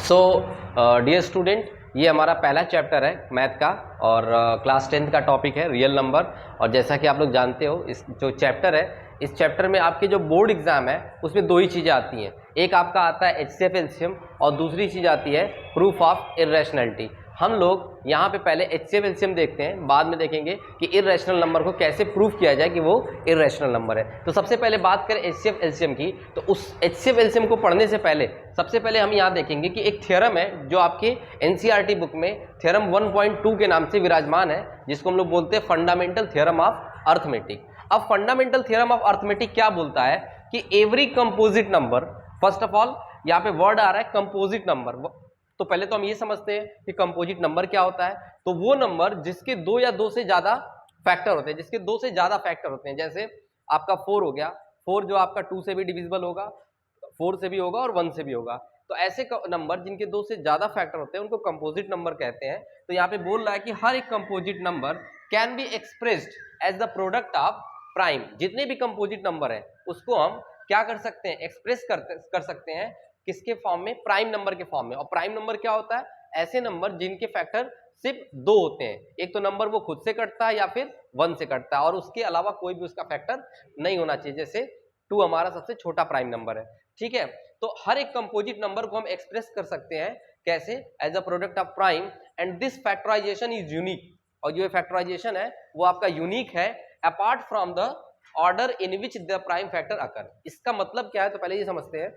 So dear student, ये हमारा पहला चैप्टर है मैथ का और क्लास 10th का टॉपिक है रियल नंबर। और जैसा कि आप लोग जानते हो, इस जो चैप्टर है, इस चैप्टर में आपके जो बोर्ड एग्जाम है उसमें दो ही चीज़ें आती हैं। एक आपका आता है HCF एलसीएम और दूसरी चीज़ आती है प्रूफ ऑफ इर्रेशनैलिटी। हम लोग यहाँ पे पहले HCF एलसीएम देखते हैं, बाद में देखेंगे कि इर्रेशनल नंबर को कैसे प्रूफ किया जाए कि वो इर्रेशनल नंबर है। तो सबसे पहले बात करें HCF एलसीएम की, तो उस HCF एलसीएम को पढ़ने से पहले सबसे पहले हम यहाँ देखेंगे कि एक थ्योरम है जो आपके NCERT बुक में थ्योरम 1.2 के नाम से विराजमान है, जिसको हम लोग बोलते हैं फंडामेंटल थ्योरम ऑफ अर्थमेटिक। अब फंडामेंटल थ्योरम ऑफ अर्थमेटिक क्या बोलता है कि every composite number, first of all यहाँ पे वर्ड आ रहा है कंपोजिट नंबर। तो पहले तो हम ये समझते हैं कि कंपोजिट नंबर क्या होता है। तो वो नंबर जिसके दो या दो से ज्यादा फैक्टर होते हैं, जिसके दो से ज्यादा फैक्टर होते हैं, जैसे आपका 4 हो गया, 4 जो आपका 2 से भी डिविजिबल होगा, 4 से भी होगा और 1 से भी होगा। तो ऐसे नंबर जिनके दो से ज्यादा फैक्टर होते हैं उनको कंपोजिट नंबर कहते हैं। तो यहाँ पे बोल रहा है कि हर एक composite number can be expressed as the product of prime. जितने भी कंपोजिट नंबर है उसको हम क्या कर सकते हैं, एक्सप्रेस कर सकते हैं किसके फॉर्म में, प्राइम नंबर के फॉर्म में। और प्राइम नंबर क्या होता है, ऐसे नंबर जिनके फैक्टर सिर्फ दो होते हैं। एक तो नंबर वो खुद से कटता है या फिर 1 से कटता है और उसके अलावा कोई भी उसका फैक्टर नहीं होना चाहिए। जैसे 2 हमारा सबसे छोटा प्राइम नंबर है, ठीक है। तो हर एक कंपोजिट नंबर को हम एक्सप्रेस कर सकते हैं कैसे, as a product of prime, and this factorization is unique. और जो फैक्टराइजेशन है वो आपका यूनिक है apart from the order in which the prime factor occur. इसका मतलब क्या है, तो पहले ये समझते हैं।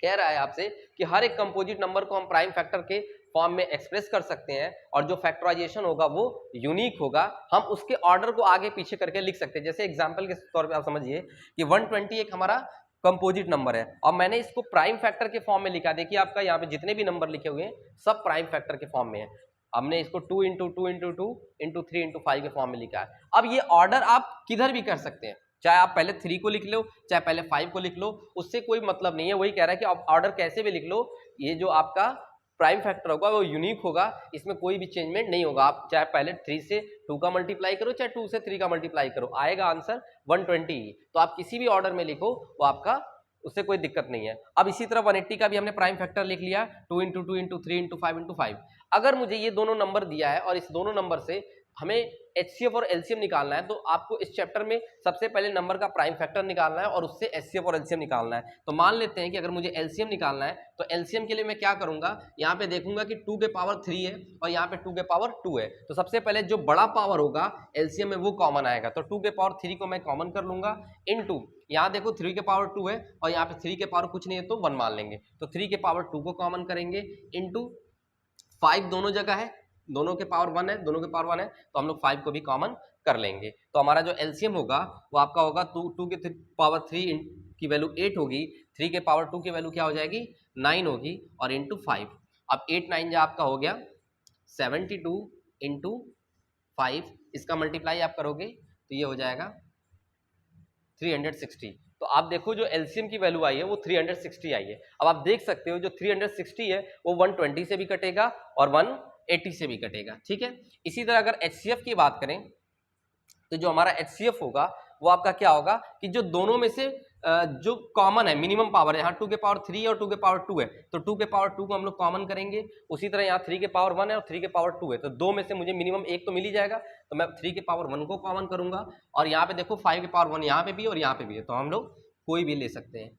कह रहा है आपसे कि हर एक कंपोजिट नंबर को हम प्राइम फैक्टर के फॉर्म में एक्सप्रेस कर सकते हैं और जो फैक्टराइजेशन होगा वो यूनिक होगा। हम उसके ऑर्डर को आगे पीछे करके लिख सकते हैं। जैसे एग्जांपल के तौर पे आप समझिए कि 120 एक हमारा कंपोजिट नंबर है और मैंने इसको प्राइम फैक्टर के फॉर्म में लिखा। देखिए आपका यहाँ पे जितने भी नंबर लिखे हुए हैं सब प्राइम फैक्टर के फॉर्म में है। हमने इसको 2 इंटू 2 इंटू 2 इंटू 3 इंटू 5 के फॉर्म में लिखा है। अब ये ऑर्डर आप किधर भी कर सकते हैं, चाहे आप पहले 3 को लिख लो, चाहे पहले 5 को लिख लो, उससे कोई मतलब नहीं है। वही कह रहा है कि आप ऑर्डर कैसे भी लिख लो, ये जो आपका प्राइम फैक्टर होगा वो यूनिक होगा, इसमें कोई भी चेंजमेंट नहीं होगा। आप चाहे पहले 3 से 2 का मल्टीप्लाई करो, चाहे 2 से 3 का मल्टीप्लाई करो, आएगा आंसर 120। तो आप किसी भी ऑर्डर में लिखो वो आपका, उससे कोई दिक्कत नहीं है। अब इसी तरह 180 का भी हमने प्राइम फैक्टर लिख लिया, 2 इंटू 2 इंटू 3 इंटू 5 इंटू 5। अगर मुझे ये दोनों नंबर दिया है और इस दोनों नंबर से हमें HCF और LCM निकालना है, तो आपको इस चैप्टर में सबसे पहले नंबर का प्राइम फैक्टर निकालना है और उससे HCF और LCM निकालना है। तो मान लेते हैं कि अगर मुझे LCM निकालना है तो LCM के लिए मैं क्या करूंगा, यहाँ पे देखूंगा कि 2 के पावर 3 है और यहाँ पे 2 के पावर 2 है। तो सबसे पहले जो बड़ा पावर होगा LCM में वो कॉमन आएगा, तो 2 के पावर 3 को मैं कॉमन कर लूंगा, इनटू यहाँ देखो 3 के पावर 2 है और यहाँ पे 3 के पावर कुछ नहीं है तो 1 मान लेंगे, तो 3 के पावर 2 को कॉमन करेंगे, इनटू 5 दोनों जगह है, दोनों के पावर 1 है, दोनों के पावर 1 है, तो हम लोग 5 को भी कॉमन कर लेंगे। तो हमारा जो LCM होगा वो आपका होगा 2 के पावर 3 की वैल्यू 8 होगी, 3 के पावर 2 की वैल्यू क्या हो जाएगी 9 होगी, और इंटू 5। अब 8 9 जो आपका हो गया 72 इंटू 5, इसका मल्टीप्लाई आप करोगे तो ये हो जाएगा 360। तो आप देखो जो LCM की वैल्यू आई है वो 360 आई है। अब आप देख सकते हो जो 360 है वो 120 से भी कटेगा और 180 से भी कटेगा, ठीक है। इसी तरह अगर HCF की बात करें तो जो हमारा HCF होगा वो आपका क्या होगा कि जो दोनों में से जो कॉमन है, मिनिमम पावर है, यहाँ 2 के पावर 3 और 2 के पावर 2 है, तो 2 के पावर 2 को हम लोग कॉमन करेंगे। उसी तरह यहाँ 3 के पावर 1 है और 3 के पावर 2 है, तो दो में से मुझे मिनिमम एक तो मिल ही जाएगा, तो मैं 3 के पावर 1 को कॉमन करूंगा। और यहाँ पे देखो 5 के पावर 1 यहाँ पे भी और यहाँ पे भी है, तो हम लोग कोई भी ले सकते हैं,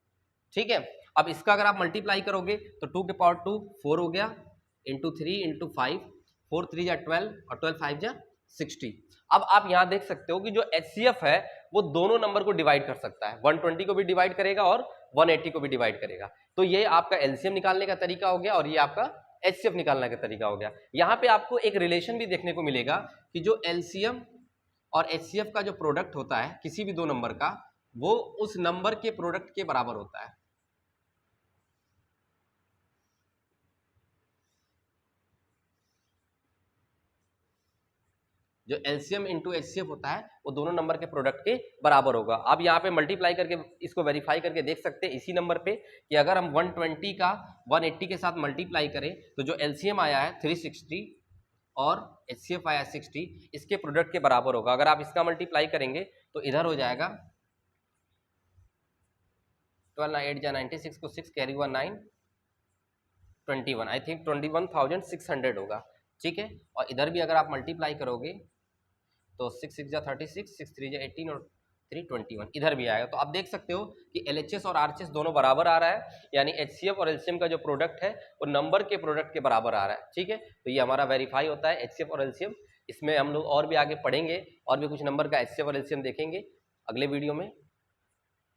ठीक है। अब इसका अगर आप मल्टीप्लाई करोगे तो 2 के पावर 2 4 हो गया, इंटू 3 इंटू 5, 4 3 जा 12 और 12 5 जा 60। अब आप यहां देख सकते हो कि जो HCF है वो दोनों नंबर को डिवाइड कर सकता है, 120 को भी डिवाइड करेगा और 180 को भी डिवाइड करेगा। तो ये आपका LCM निकालने का तरीका हो गया और ये आपका HCF निकालने का तरीका हो गया। यहाँ पे आपको एक रिलेशन भी देखने को मिलेगा कि जो LCM और HCF का जो प्रोडक्ट होता है किसी भी दो नंबर का, वो उस नंबर के प्रोडक्ट के बराबर होता है। जो LCM इंटू HCF होता है वो दोनों नंबर के प्रोडक्ट के बराबर होगा। अब यहाँ पे मल्टीप्लाई करके इसको वेरीफाई करके देख सकते हैं इसी नंबर पे कि अगर हम 120 का 180 के साथ मल्टीप्लाई करें तो जो LCM आया है 360 और HCF आया 60, इसके प्रोडक्ट के बराबर होगा। अगर आप इसका मल्टीप्लाई करेंगे तो इधर हो जाएगा 12 8 जा 96 को 6 कैरी हुआ 9, 21, आई थिंक 21,600 होगा, ठीक है। और इधर भी अगर आप मल्टीप्लाई करोगे तो 6 6 जा 36, 6 3 जा 18 और 3 21, इधर भी आएगा। तो आप देख सकते हो कि LHS और RHS दोनों बराबर आ रहा है, यानी HCF और LCM का जो प्रोडक्ट है वो नंबर के प्रोडक्ट के बराबर आ रहा है, ठीक है। तो ये हमारा वेरीफाई होता है HCF और LCM। इसमें हम लोग और भी आगे पढ़ेंगे और भी कुछ नंबर का HCF और LCM देखेंगे अगले वीडियो में।